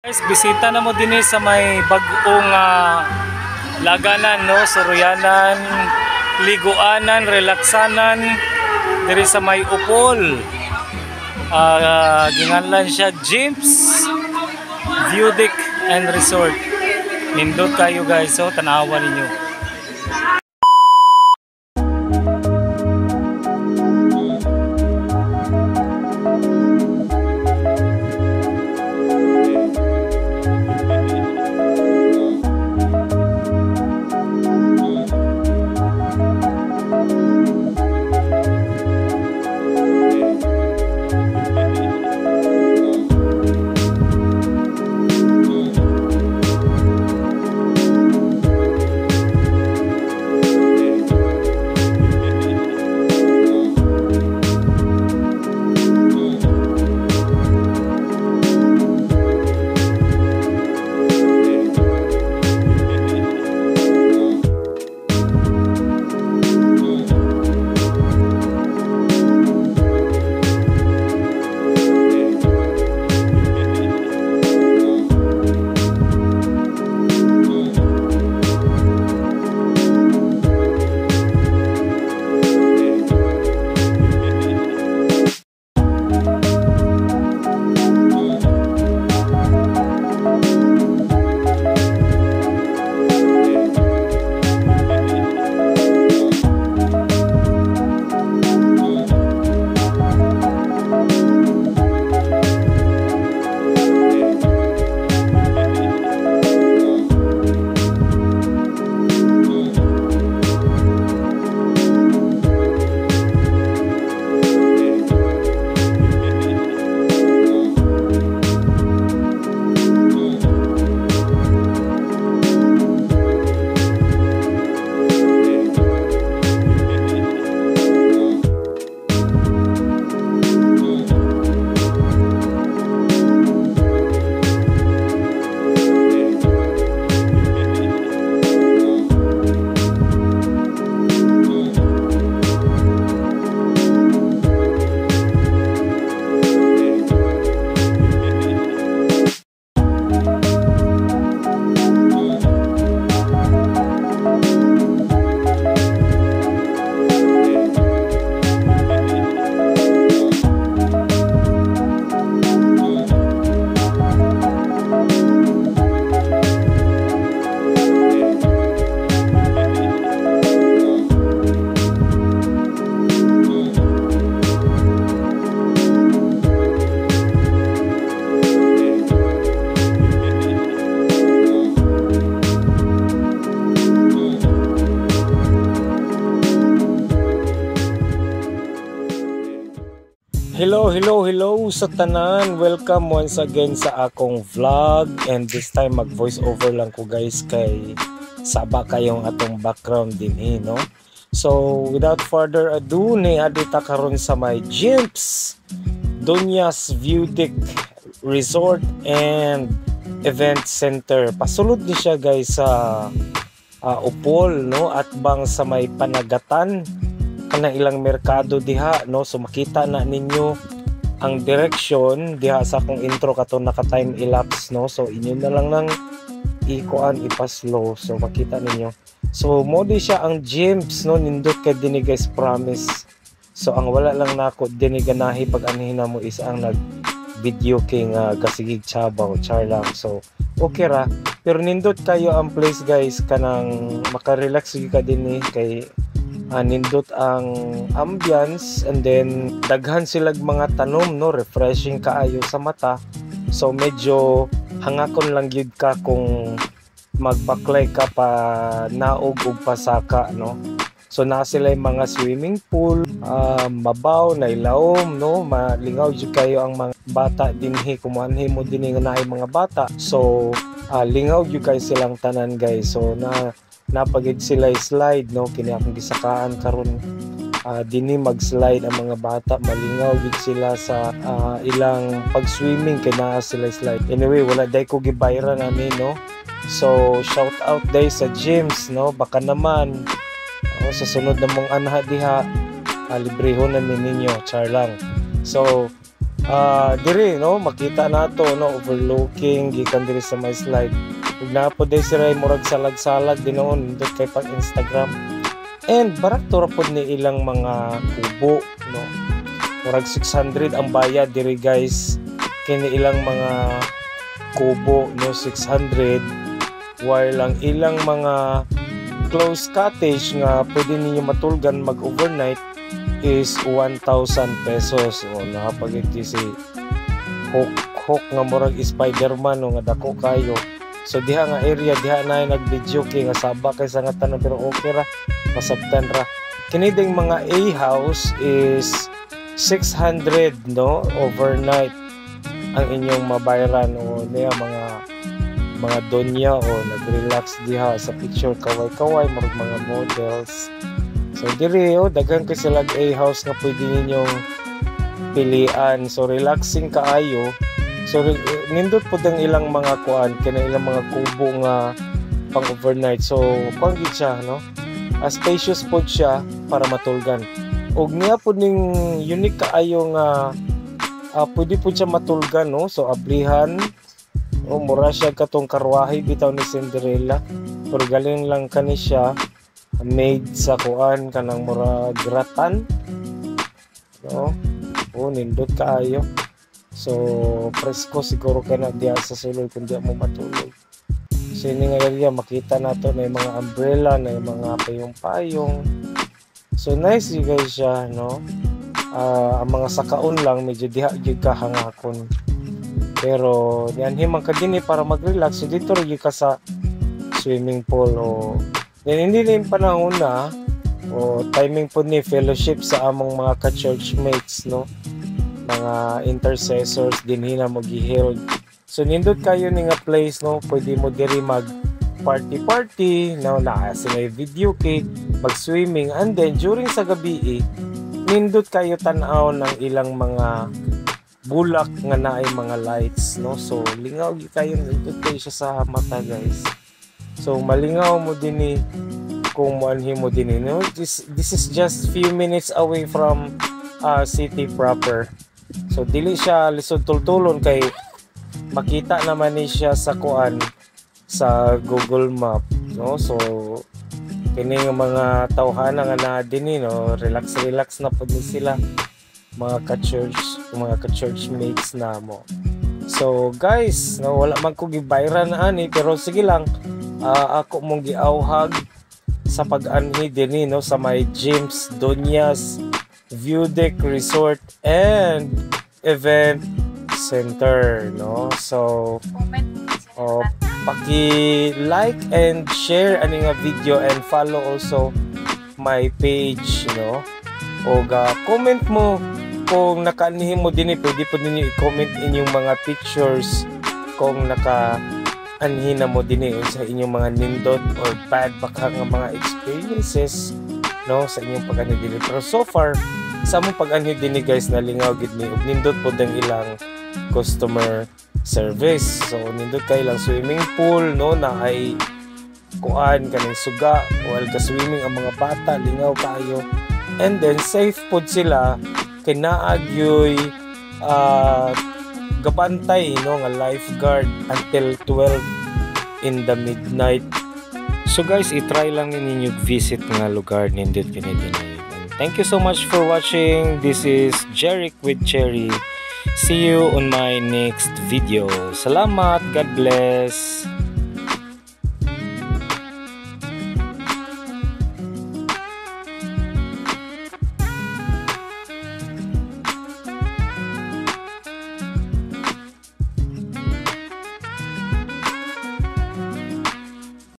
Guys, bisita na mo din sa may bagong laganan, no? Suruyanan, liguanan, relaksanan diri sa may Upol. Ginganlan siya Gyms View Deck and Resort. Nindot kayo guys, so tanawan ninyo. Hello sa tanan. Welcome once again sa akong vlog, and this time mag voice over lang ko guys kay saba kayong atong background din no. So without further ado, ni adita karon sa may Gyms Dunyas View Deck Resort and Event Center. Pasulod ni siya guys sa Upol no, at bang sa may Panagatan kanang ilang merkado diha no. So makita na ninyo ang direction diha sa akong intro kato naka time elapse no. So inyo na lang nang ipaslow so makita ninyo. So mo di siya ang Gyms no, nindot kay dinhi guys, promise. So ang wala lang nako dinhi ganahi pag anhin mo is ang nag video king gasigig chabaw char lang. So okay ra, pero nindot kayo ang place guys, kanang maka-relax ka dinhi kay nindot ang ambience, and then daghan silag mga tanom no, refreshing kaayo sa mata. So medyo hangakon lang gyud ka kung magbaklay ka pa naog ug pasaka no. So na sila mga swimming pool, mabaw na ilawom no, malingaw jud kayo ang mga bata dinhi, kumuanhi mo dinhi nga naay mga bata. So lingaw jud kay silang tanan guys. So napagid sila slide no, kini akong gisakaan karon dinhi mag-slide ang mga bata, malingaw gid sila sa ilang pag-swimming kay naa sila slide. Anyway, wala day ko gibayran namin no. So shout out day sa Gyms no, baka naman sa sunod na mong anha diha librehon namin ninyo, char lang. So Diri no makita nato no overlooking gikan diri sa my slide. Ug napo day sira murag salag-salag dinoon nindot kay pag Instagram. And barakto ra pod ni ilang mga kubo no. Murag 600 ang bayad diri guys. Kini ilang mga kubo no 600 while ang ilang mga close cottage nga pwede ninyo matulgan mag-overnight is 1,000 pesos. O nakapagiti si Hook nga murag Spider-Man o nga dako kayo. So diha nga area diha na nag-video kay nga saba kay sa nga tanan pero okay ra masabtan ra. Kini ding mga A house is 600 no overnight ang inyong mabayaran o niya mga donya o nag-relax diha sa picture kaway-kaway mga models. So diri daghan kay sila A house nga pwede ninyong pilian. So relaxing kaayo. So nindot pud ang ilang mga kuan kana ilang mga kubo nga pang overnight. So kuan gid siya no. Spacious pod siya para matulgan. Og niya pud ning unique kaayo nga pwede po siya matulgan no. So ablihan mura siya katong karwahe bitaw ni Cinderella. Pero galing lang kani siya made sa kuan kanang mura gratan no. Nindot kaayo. So presko siguro kana diya sa sulod kun diya mo matulog. So ini nga area makita nato na yung mga umbrella na yung mga payong-payong. So nice you guys siya no. Ang mga sakaon lang medyo diha gyud ka hangakon. Pero yan himang ka dinhi para mag-relax. So dito rin ka sa swimming pool o hindi na yung panahon na o timing po ni fellowship sa among mga ka-churchmates no, mga intercessors din hina mo giheld. So nindot kayo ni nga place no, pwede mo diri mag party no, na sila video kay mag-swimming and then during sa gabi nindot kayo tan-aw ng ilang mga bulak nga naay mga lights no. So lingaw gyud kayo nindot kayo siya sa mata guys. So malingaw mo din kung moanhi mo din no. This is just few minutes away from city proper. So dili siya lisod tultulon kay makita naman ni siya sa kuan sa Google Map no. So kini nga mga tawhana nga na dinhi no, relax na pud sila mga ka-church mates na mo. So guys no, wala man ko gibayran ani pero sige lang. Ako mong giawhag sa pag-anhi dinhi no sa may James Donias View Deck Resort and Event Center no. So paki-like and share ani nga video and follow also my page no. O comment mo kung nakaanhi mo dinhi, pwede po ninyo i-comment inyong mga pictures kung anhi na mo din sa inyong mga nindot or bad baka nga mga experiences no sa inyong pag-anhi din. Pero so far sa mong pag-anhi din guys nalingaw gid ni ug nindot pod ang ilang customer service. So nindot kay lang swimming pool no na ay kuan kanang suga while ka swimming ang mga bata lingaw kayo and then safe pod sila kay naag yoy gabantay no nga lifeguard until 12 in the midnight. So guys, i-try lang ninyo visit nga lugar nindot pinidinay. Thank you so much for watching. This is Jeric with Cherry. See you on my next video. Salamat. God bless.